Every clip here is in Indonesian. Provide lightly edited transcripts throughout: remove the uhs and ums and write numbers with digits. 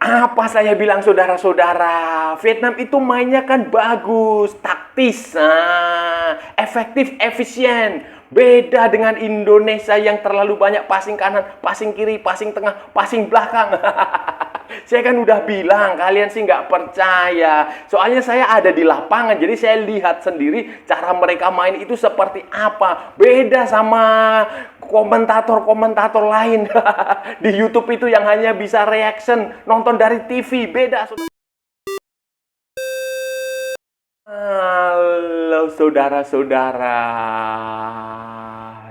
Apa saya bilang saudara-saudara, Vietnam itu mainnya kan bagus, taktis, efektif, efisien. Beda dengan Indonesia yang terlalu banyak passing kanan, passing kiri, passing tengah, passing belakang. Saya kan udah bilang, kalian sih nggak percaya. Soalnya saya ada di lapangan, jadi saya lihat sendiri cara mereka main itu seperti apa. Beda sama komentator-komentator lain di YouTube itu yang hanya bisa reaction, nonton dari TV. Beda. Halo saudara-saudara,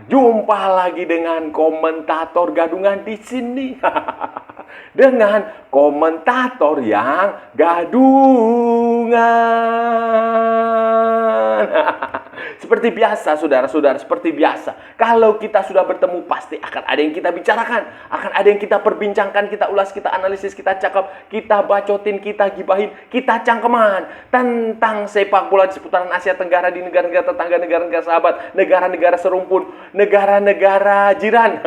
jumpa lagi dengan komentator gadungan di sini. Dengan komentator yang gadungan. Seperti biasa saudara-saudara, seperti biasa. Kalau kita sudah bertemu pasti akan ada yang kita bicarakan, akan ada yang kita perbincangkan, kita ulas, kita analisis, kita cakap, kita bacotin, kita gibahin, kita cangkeman tentang sepak bola di seputaran Asia Tenggara, di negara-negara tetangga, negara-negara sahabat, negara-negara serumpun, negara-negara jiran.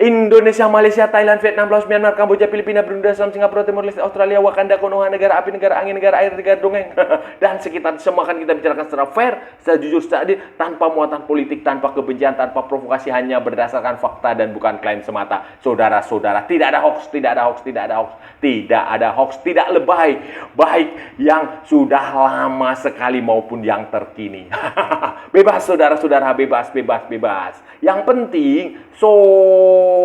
Indonesia, Malaysia, Thailand, Vietnam, Laos, Myanmar, Kamboja, Filipina, Brunei, Darussalam, Singapura, Timur Leste, Australia, Wakanda, Konoha, negara api, negara angin, negara air, negara dongeng, dan sekitar semua akan kita bicarakan secara fair, secara jujur, secara adil, tanpa muatan politik, tanpa kebencian, tanpa provokasi, hanya berdasarkan fakta dan bukan klaim semata. Saudara-saudara, tidak ada hoax, tidak ada hoax, tidak ada hoax, tidak ada hoax, tidak lebay, baik yang sudah lama sekali maupun yang terkini. Bebas saudara-saudara, bebas, bebas, bebas. Yang penting sopan.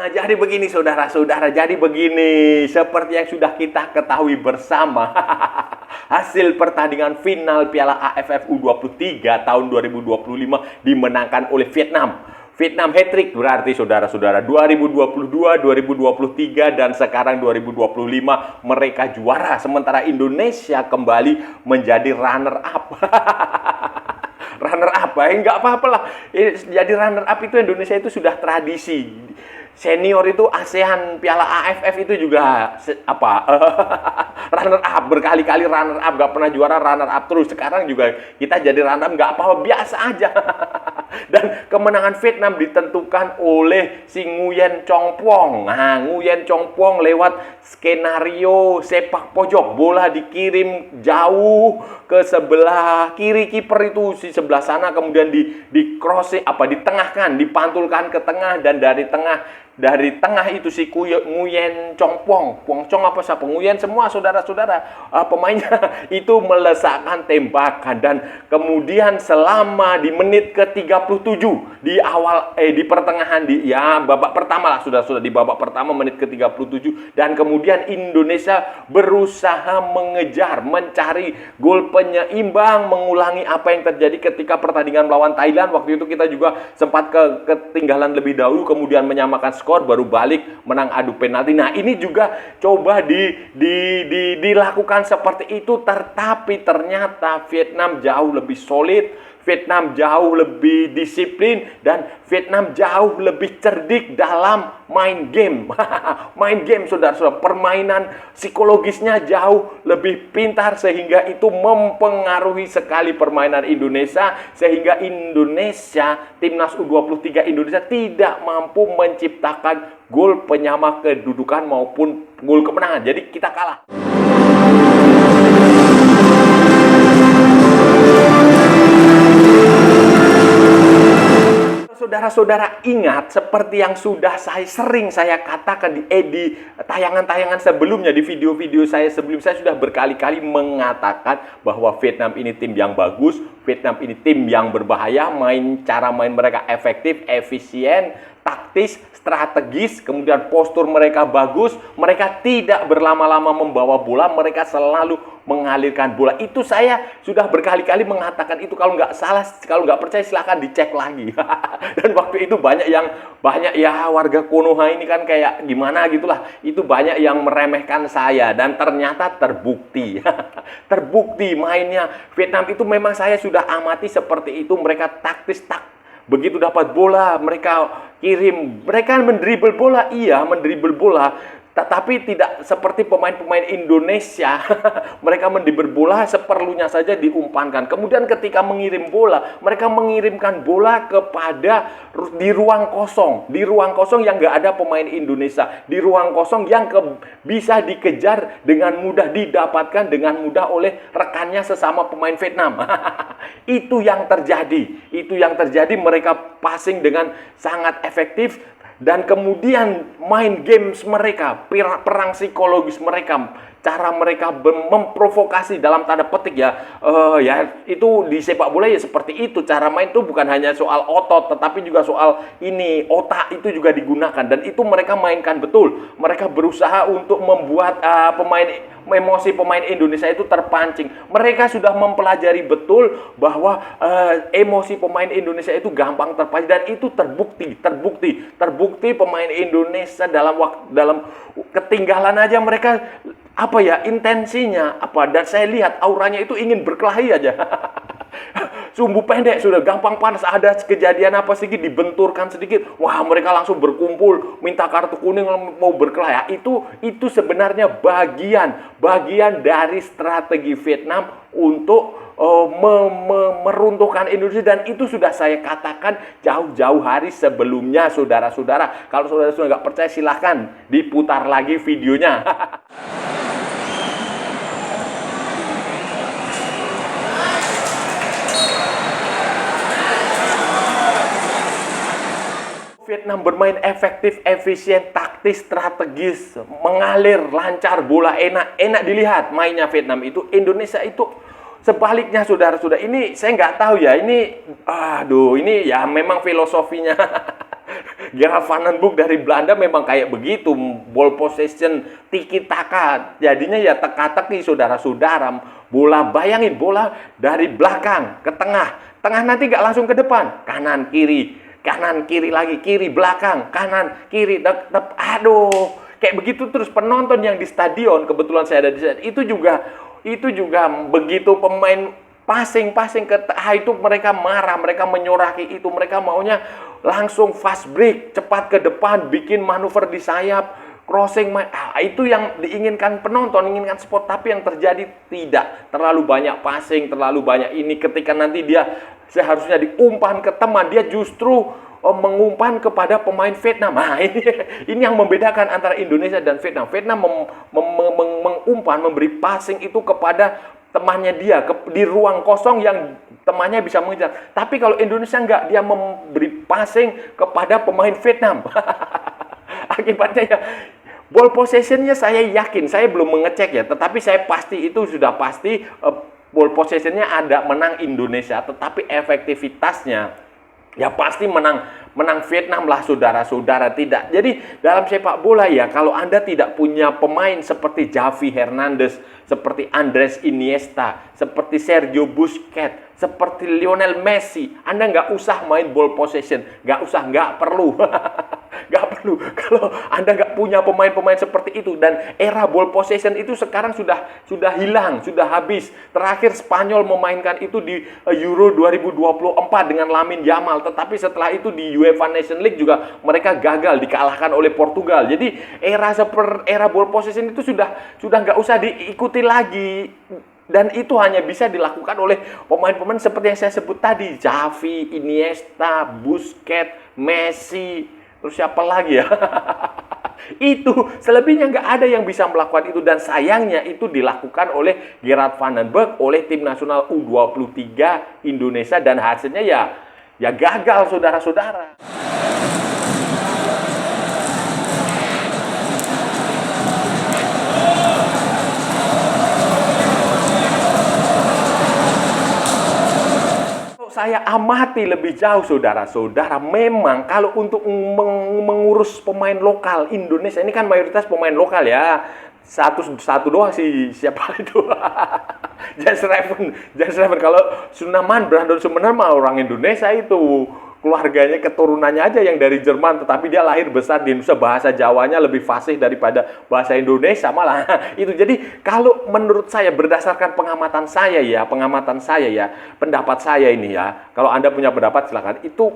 Jadi begini saudara-saudara, jadi begini, seperti yang sudah kita ketahui bersama, hasil pertandingan final Piala AFF U23 tahun 2025 dimenangkan oleh Vietnam. Vietnam hat-trick berarti saudara-saudara, 2022, 2023, dan sekarang 2025 mereka juara, sementara Indonesia kembali menjadi runner-up. Runner up, nggak apa-apa lah. Jadi runner up itu Indonesia itu sudah tradisi. Senior itu ASEAN, Piala AFF itu juga runner up, berkali-kali runner up, nggak pernah juara, runner up terus. Sekarang juga kita jadi runner up, nggak apa-apa, biasa aja. Dan kemenangan Vietnam ditentukan oleh si Nguyen Chong Phuong. Nah, Nguyen Chong Phuong lewat skenario sepak pojok, bola dikirim jauh ke sebelah kiri kiper itu, si sebelah sana, kemudian di cross, ditengahkan, dipantulkan ke tengah, dan dari tengah itu si Nguyen Chong Phuong, apa siapa, Nguyen semua saudara-saudara, pemainnya itu melesakkan tembakan, dan kemudian selama di menit ke-37 di pertengahan babak pertama lah, sudah di babak pertama menit ke-37, dan kemudian Indonesia berusaha mengejar, mencari gol penyeimbang, mengulangi apa yang terjadi ketika pertandingan melawan Thailand. Waktu itu kita juga sempat ketinggalan lebih dahulu, kemudian menyamakan skor, baru balik menang adu penalti. Nah, ini juga coba dilakukan seperti itu, tetapi ternyata Vietnam jauh lebih solid, Vietnam jauh lebih disiplin, dan Vietnam jauh lebih cerdik dalam main game. Main game, saudara-saudara, permainan psikologisnya jauh lebih pintar, sehingga itu mempengaruhi sekali permainan Indonesia, sehingga Indonesia, timnas U23 Indonesia tidak mampu menciptakan gol penyama kedudukan maupun gol kemenangan. Jadi kita kalah. Saudara-saudara ingat, seperti yang sudah sering saya katakan di tayangan-tayangan sebelumnya, di video-video saya sebelum, saya sudah berkali-kali mengatakan bahwa Vietnam ini tim yang bagus, Vietnam ini tim yang berbahaya, cara main mereka efektif, efisien, taktis, strategis, kemudian postur mereka bagus, mereka tidak berlama-lama membawa bola, mereka selalu mengalirkan bola. Itu saya sudah berkali-kali mengatakan itu. Kalau nggak salah, kalau nggak percaya silahkan dicek lagi. Dan waktu itu banyak ya warga Konoha ini kan kayak gimana gitulah, itu banyak yang meremehkan saya, dan ternyata terbukti. Terbukti mainnya Vietnam itu memang saya sudah amati seperti itu. Mereka taktis, begitu dapat bola mereka kirim, mereka mendribel bola, iya mendribel bola, tetapi tidak seperti pemain-pemain Indonesia. Mereka mendribel bola seperlunya saja diumpankan. Kemudian ketika mengirim bola, mereka mengirimkan bola kepada di ruang kosong yang nggak ada pemain Indonesia, di ruang kosong yang bisa dikejar dengan mudah, didapatkan dengan mudah oleh rekannya sesama pemain Vietnam. Itu yang terjadi, mereka passing dengan sangat efektif. Dan kemudian main games mereka, perang psikologis mereka, cara mereka memprovokasi dalam tanda petik ya, ya itu di sepak bola ya seperti itu. Cara main itu bukan hanya soal otot, tetapi juga soal ini otak itu juga digunakan, dan itu mereka mainkan betul. Mereka berusaha untuk membuat emosi pemain Indonesia itu terpancing. Mereka sudah mempelajari betul bahwa emosi pemain Indonesia itu gampang terpancing, dan itu terbukti pemain Indonesia dalam ketinggalan aja mereka intensinya dan saya lihat auranya itu ingin berkelahi aja. Sumbu pendek sudah gampang panas, ada kejadian apa sedikit dibenturkan sedikit, wah mereka langsung berkumpul minta kartu kuning mau berkelahi. Itu sebenarnya bagian dari strategi Vietnam untuk meruntuhkan Indonesia, dan itu sudah saya katakan jauh-jauh hari sebelumnya, saudara-saudara. Kalau saudara-saudara nggak percaya silahkan diputar lagi videonya. Vietnam bermain efektif, efisien, taktis, strategis, mengalir, lancar, bola enak dilihat mainnya Vietnam itu. Indonesia itu sebaliknya, saudara-saudara. Ini saya nggak tahu ya, ini ya memang filosofinya Gerard van den Broek dari Belanda memang kayak begitu, ball possession, tiki taka. Jadinya ya teka-teki, saudara-saudara. Bayangin bola dari belakang ke tengah nanti nggak langsung ke depan, kanan kiri lagi, kiri belakang, kanan kiri, kayak begitu terus. Penonton yang di stadion, kebetulan saya ada di sana, itu juga begitu pemain passing ke itu mereka marah, mereka menyoraki itu, mereka maunya langsung fast break, cepat ke depan, bikin manuver di sayap, crossing, itu yang diinginkan penonton, inginkan sport. Tapi yang terjadi tidak, terlalu banyak passing, terlalu banyak ini. Ketika nanti dia seharusnya diumpan ke teman, dia justru mengumpan kepada pemain Vietnam. Ini yang membedakan antara Indonesia dan Vietnam. Vietnam mengumpan, memberi passing itu kepada temannya dia di ruang kosong yang temannya bisa mengejar. Tapi kalau Indonesia enggak, dia memberi passing kepada pemain Vietnam. Akibatnya ya ball possession-nya saya yakin, saya belum mengecek ya, tetapi saya pasti itu sudah pasti ball possession-nya ada menang Indonesia, tetapi efektivitasnya ya pasti menang Vietnam lah, saudara-saudara. Tidak. Jadi dalam sepak bola ya, kalau Anda tidak punya pemain seperti Xavi Hernandez, seperti Andres Iniesta, seperti Sergio Busquets, seperti Lionel Messi, Anda nggak usah main ball possession, nggak perlu. Nggak perlu. Kalau Anda nggak punya pemain-pemain seperti itu, dan era ball possession itu sekarang sudah hilang, sudah habis. Terakhir Spanyol memainkan itu di Euro 2024 dengan Lamine Yamal, tetapi setelah itu di UEFA Nation League juga mereka gagal, dikalahkan oleh Portugal. Jadi era ball possession itu sudah nggak usah diikuti lagi. Dan itu hanya bisa dilakukan oleh pemain-pemain seperti yang saya sebut tadi, Xavi, Iniesta, Busquets, Messi, terus siapa lagi ya? Itu selebihnya nggak ada yang bisa melakukan itu, dan sayangnya itu dilakukan oleh Gerard van den Broek, oleh tim nasional U23 Indonesia, dan hasilnya ya gagal, saudara-saudara. Saya amati lebih jauh, saudara-saudara, memang kalau untuk mengurus pemain lokal Indonesia, ini kan mayoritas pemain lokal ya. Satu doang sih, siapa itu? Jens Reven. Kalau Sunaman, Brandon Sunaman mah orang Indonesia itu. Keluarganya, keturunannya aja yang dari Jerman, tetapi dia lahir besar di Indonesia, bahasa Jawanya lebih fasih daripada bahasa Indonesia malah. Itu jadi kalau menurut saya, berdasarkan pendapat saya ya, pendapat saya ini ya, kalau Anda punya pendapat silakan. Itu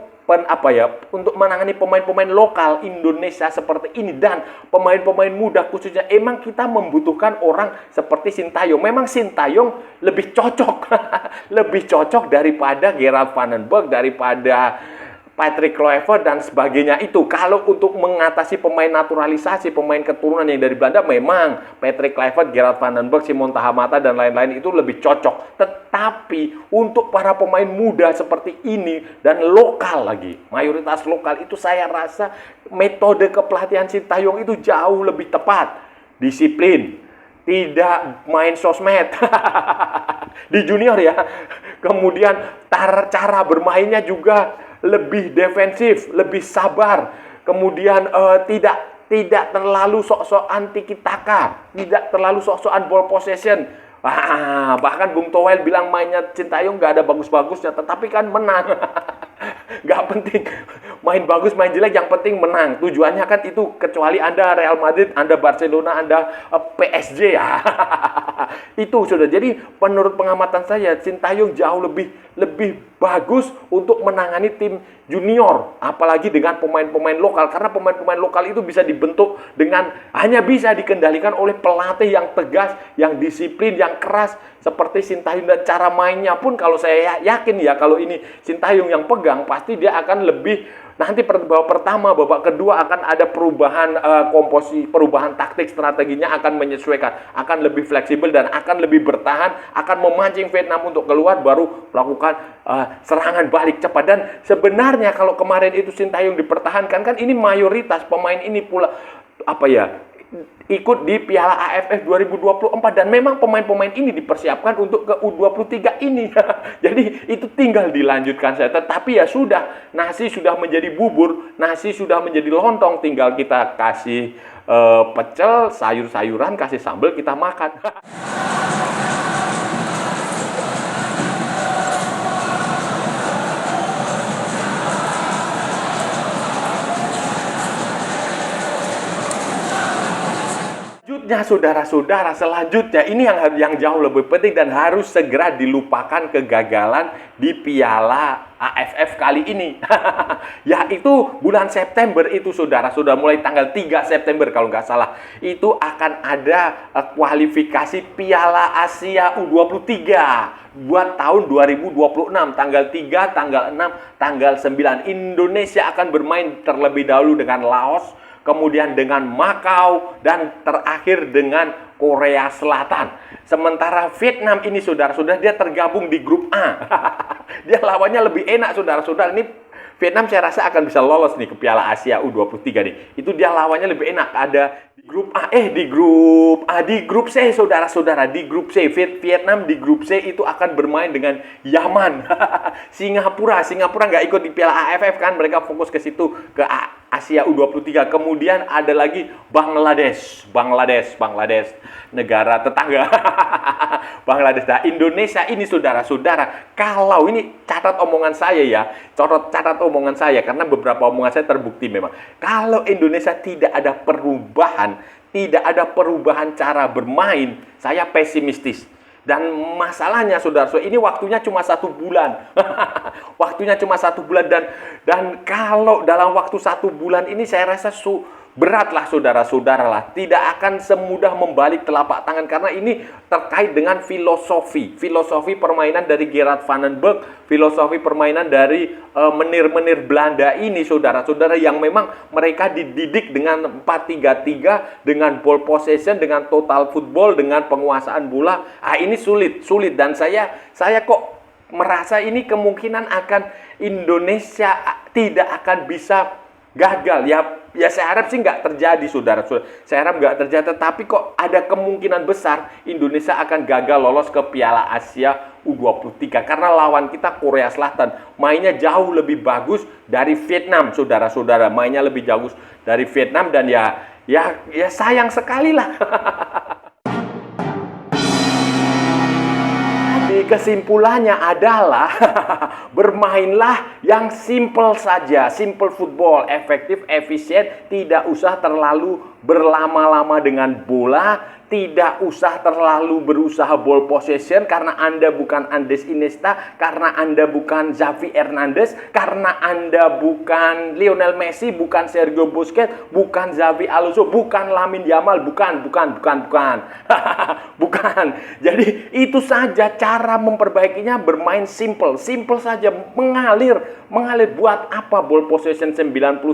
untuk menangani pemain-pemain lokal Indonesia seperti ini dan pemain-pemain muda khususnya, emang kita membutuhkan orang seperti Sintayong. Memang Sintayong lebih cocok lebih cocok daripada Gerard van den Berg, daripada Patrick Kluivert dan sebagainya itu. Kalau untuk mengatasi pemain naturalisasi, pemain keturunan yang dari Belanda, memang Patrick Kluivert, Gerard van den Berg, Simon Tahamata dan lain-lain itu lebih cocok. Tetapi untuk para pemain muda seperti ini dan lokal lagi, mayoritas lokal, itu saya rasa metode kepelatihan Sintayong itu jauh lebih tepat. Disiplin, tidak main sosmed di junior ya. Kemudian cara bermainnya juga lebih defensif, lebih sabar. Kemudian tidak terlalu sok-sokan tiki taka, tidak terlalu sok-sokan ball possession. Bahkan Bung Toel bilang mainnya Sintayong nggak ada bagus-bagusnya, tetapi kan menang. Nggak penting main bagus, main jelek, yang penting menang. Tujuannya kan itu, kecuali Anda Real Madrid, Anda Barcelona, Anda PSG ya. Itu sudah. Jadi menurut pengamatan saya, Sintayong jauh lebih bagus untuk menangani tim junior, apalagi dengan pemain-pemain lokal, karena pemain-pemain lokal itu bisa dibentuk dengan, hanya bisa dikendalikan oleh pelatih yang tegas, yang disiplin, yang keras seperti Sintayong. Dan cara mainnya pun, kalau saya yakin ya, kalau ini Sintayong yang pegang, pasti dia akan lebih, nanti babak pertama, babak kedua akan ada perubahan komposisi, perubahan taktik, strateginya akan menyesuaikan, akan lebih fleksibel dan akan lebih bertahan, akan memancing Vietnam untuk keluar, baru melakukan serangan balik cepat. Dan sebenarnya kalau kemarin itu Sintayong dipertahankan, kan ini mayoritas pemain ini pula ikut di Piala AFF 2024, dan memang pemain-pemain ini dipersiapkan untuk ke U23 ini. Jadi itu tinggal dilanjutkan saja. Tetapi ya sudah, nasi sudah menjadi bubur, nasi sudah menjadi lontong, tinggal kita kasih pecel, sayur-sayuran, kasih sambal, kita makan. Saudara-saudara, selanjutnya ini yang jauh lebih penting dan harus segera dilupakan kegagalan di Piala AFF kali ini. Yaitu bulan September itu, saudara-saudara, mulai tanggal 3 September kalau nggak salah, itu akan ada kualifikasi Piala Asia U23 buat tahun 2026, tanggal 3, tanggal 6, tanggal 9. Indonesia akan bermain terlebih dahulu dengan Laos, kemudian dengan Makau, dan terakhir dengan Korea Selatan. Sementara Vietnam ini, saudara-saudara, dia tergabung di grup A. Dia lawannya lebih enak, saudara-saudara. Ini Vietnam saya rasa akan bisa lolos nih ke Piala Asia U23 nih. Itu dia lawannya lebih enak. Ada di grup A, di grup C, saudara-saudara. Di grup C, Vietnam di grup C itu akan bermain dengan Yaman. Singapura nggak ikut di Piala AFF kan, mereka fokus ke situ, ke Asia U23. Kemudian ada lagi Bangladesh, negara tetangga. Bangladesh. Nah, Indonesia ini, saudara-saudara, kalau ini catat omongan saya ya, catat omongan saya, karena beberapa omongan saya terbukti memang. Kalau Indonesia tidak ada perubahan cara bermain, saya pesimistis. Dan masalahnya, saudara-saudara, ini waktunya cuma 1 bulan. Waktunya cuma 1 bulan, dan kalau dalam waktu 1 bulan ini saya rasa beratlah, saudara-saudara lah. Tidak akan semudah membalik telapak tangan, karena ini terkait dengan filosofi permainan dari Gerard van den Berg, filosofi permainan dari menir-menir Belanda ini, saudara-saudara, yang memang mereka dididik dengan 4-3-3, dengan ball possession, dengan total football, dengan penguasaan bola. Ini sulit, dan saya kok merasa ini kemungkinan akan Indonesia tidak akan bisa gagal. Ya saya harap sih nggak terjadi, saudara-saudara. Saya harap nggak terjadi, tetapi kok ada kemungkinan besar Indonesia akan gagal lolos ke Piala Asia U23, karena lawan kita Korea Selatan mainnya jauh lebih bagus dari Vietnam, saudara-saudara. Mainnya lebih bagus dari Vietnam, dan ya sayang sekali lah. Kesimpulannya adalah bermainlah yang simple saja, simple football, efektif, efisien, tidak usah terlalu berlama-lama dengan bola, tidak usah terlalu berusaha ball possession karena Anda bukan Andres Iniesta, karena Anda bukan Xavi Hernandez, karena Anda bukan Lionel Messi, bukan Sergio Busquets, bukan Xabi Alonso, bukan Lamine Yamal, bukan. Bukan. Jadi itu saja cara memperbaikinya, bermain simple saja, mengalir. Buat apa ball possession 99%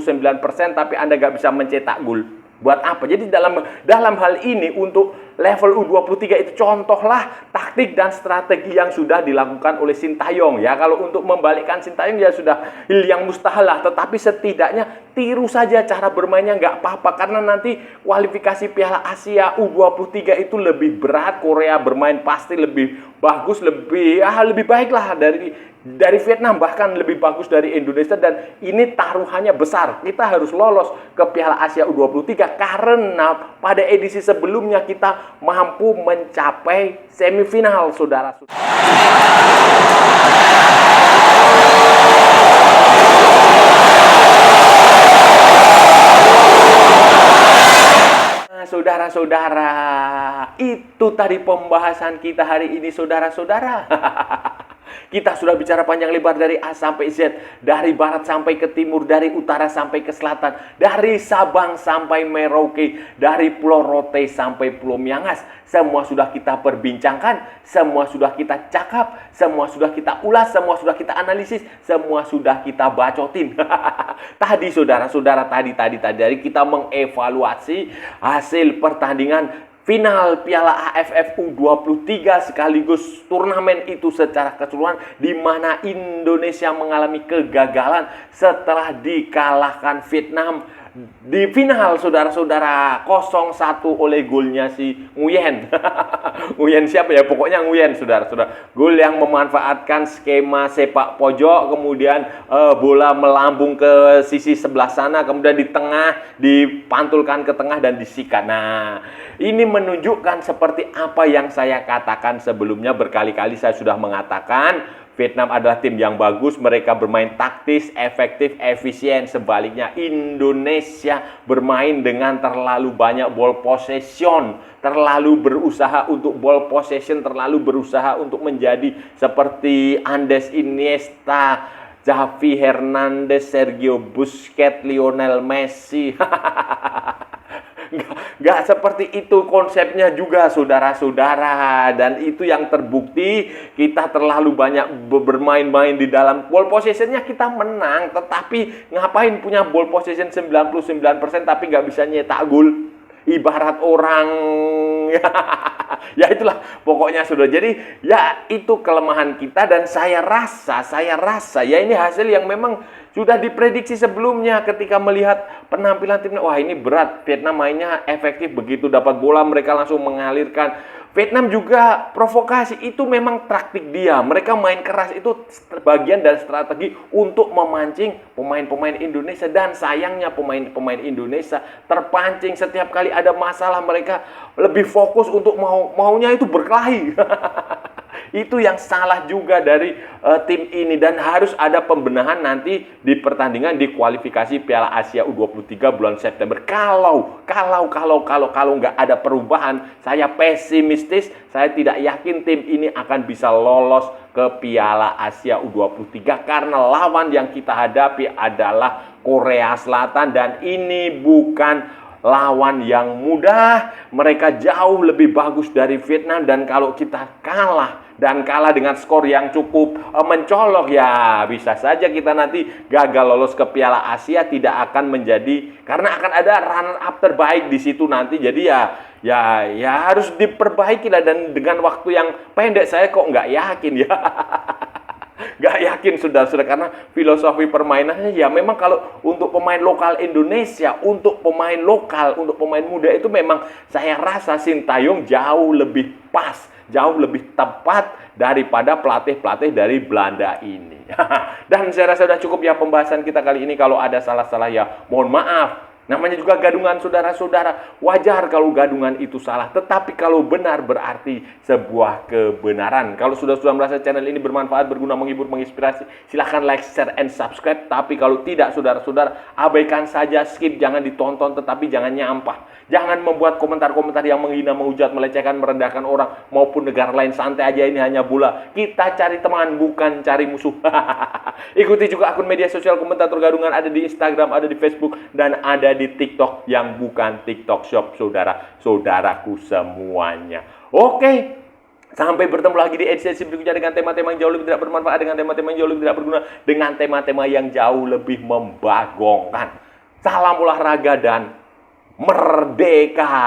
tapi Anda nggak bisa mencetak gol? Buat apa? Jadi dalam hal ini untuk level U23 itu contohlah taktik dan strategi yang sudah dilakukan oleh Sintayong ya. Kalau untuk membalikkan Sintayong ya sudah yang mustahil lah, tetapi setidaknya tiru saja cara bermainnya, nggak apa-apa karena nanti kualifikasi Piala Asia U23 itu lebih berat. Korea bermain pasti lebih bagus, lebih baik lah dari Vietnam, bahkan lebih bagus dari Indonesia, dan ini taruhannya besar. Kita harus lolos ke Piala Asia U23 karena pada edisi sebelumnya kita mampu mencapai semifinal, saudara. Saudara-saudara, itu tadi pembahasan kita hari ini, saudara-saudara. Kita sudah bicara panjang lebar dari A sampai Z, dari barat sampai ke timur, dari utara sampai ke selatan, dari Sabang sampai Merauke, dari Pulau Rote sampai Pulau Miangas. Semua sudah kita perbincangkan, semua sudah kita cakap, semua sudah kita ulas, semua sudah kita analisis, semua sudah kita bacotin. Tadi saudara-saudara, tadi kita mengevaluasi hasil pertandingan final Piala AFF U23 sekaligus turnamen itu secara keseluruhan, di mana Indonesia mengalami kegagalan setelah dikalahkan Vietnam di final, saudara-saudara, 0-1 oleh golnya si Nguyen. Nguyen siapa ya? Pokoknya Nguyen, saudara-saudara. Gol yang memanfaatkan skema sepak pojok, kemudian bola melambung ke sisi sebelah sana, kemudian di tengah dipantulkan ke tengah dan disikat. Nah, ini menunjukkan seperti apa yang saya katakan sebelumnya. Berkali-kali saya sudah mengatakan Vietnam adalah tim yang bagus, mereka bermain taktis, efektif, efisien. Sebaliknya Indonesia bermain dengan terlalu banyak ball possession, terlalu berusaha untuk ball possession, terlalu berusaha untuk menjadi seperti Andres Iniesta, Xavi Hernandez, Sergio Busquets, Lionel Messi. Nggak seperti itu konsepnya juga, saudara-saudara. Dan itu yang terbukti, kita terlalu banyak bermain-main di dalam ball possession-nya. Kita menang, tetapi ngapain punya ball possession 99% tapi nggak bisa nyetak gol? Ibarat orang ya itulah pokoknya, sudah. Jadi ya itu kelemahan kita, dan saya rasa ya ini hasil yang memang sudah diprediksi sebelumnya ketika melihat penampilan timnya. Wah, ini berat, Vietnam mainnya efektif, begitu dapat bola mereka langsung mengalirkan. Vietnam juga provokasi, itu memang taktik dia. Mereka main keras, itu bagian dari strategi untuk memancing pemain-pemain Indonesia. Dan sayangnya pemain-pemain Indonesia terpancing setiap kali ada masalah, mereka lebih fokus untuk maunya itu berkelahi. Itu yang salah juga dari tim ini, dan harus ada pembenahan nanti di pertandingan di kualifikasi Piala Asia U23 bulan September. Kalau nggak ada perubahan, saya pesimistis, saya tidak yakin tim ini akan bisa lolos ke Piala Asia U23 karena lawan yang kita hadapi adalah Korea Selatan, dan ini bukan lawan yang mudah. Mereka jauh lebih bagus dari Vietnam, dan kalau kita kalah dengan skor yang cukup mencolok, ya bisa saja kita nanti gagal lolos ke Piala Asia. Tidak akan menjadi, karena akan ada runner up terbaik di situ nanti. Jadi ya harus diperbaiki lah, dan dengan waktu yang pendek saya kok nggak yakin ya. Nggak yakin, saudara-saudara, karena filosofi permainannya ya memang kalau untuk pemain lokal Indonesia, untuk pemain lokal, untuk pemain muda itu memang saya rasa Sintayong jauh lebih pas, jauh lebih tepat daripada pelatih-pelatih dari Belanda ini. Dan saya rasa sudah cukup ya pembahasan kita kali ini. Kalau ada salah-salah ya mohon maaf. Namanya juga gadungan saudara-saudara. Wajar kalau gadungan itu salah, tetapi kalau benar berarti sebuah kebenaran. Kalau sudah merasa channel ini bermanfaat, berguna, menghibur, menginspirasi, silahkan like, share, and subscribe. Tapi kalau tidak, saudara-saudara, abaikan saja, skip, jangan ditonton, tetapi jangan nyampah. Jangan membuat komentar-komentar yang menghina, menghujat, melecehkan, merendahkan orang maupun negara lain. Santai aja, ini hanya bola. Kita cari teman, bukan cari musuh. Ikuti juga akun media sosial Komentator Gadungan, ada di Instagram, ada di Facebook, dan ada di TikTok yang bukan TikTok Shop, saudara-saudaraku semuanya. Oke. Sampai bertemu lagi di edisi berikutnya dengan tema-tema yang jauh lebih tidak bermanfaat, dengan tema-tema yang jauh lebih tidak berguna, dengan tema-tema yang jauh lebih membagongkan. Salam olahraga dan merdeka!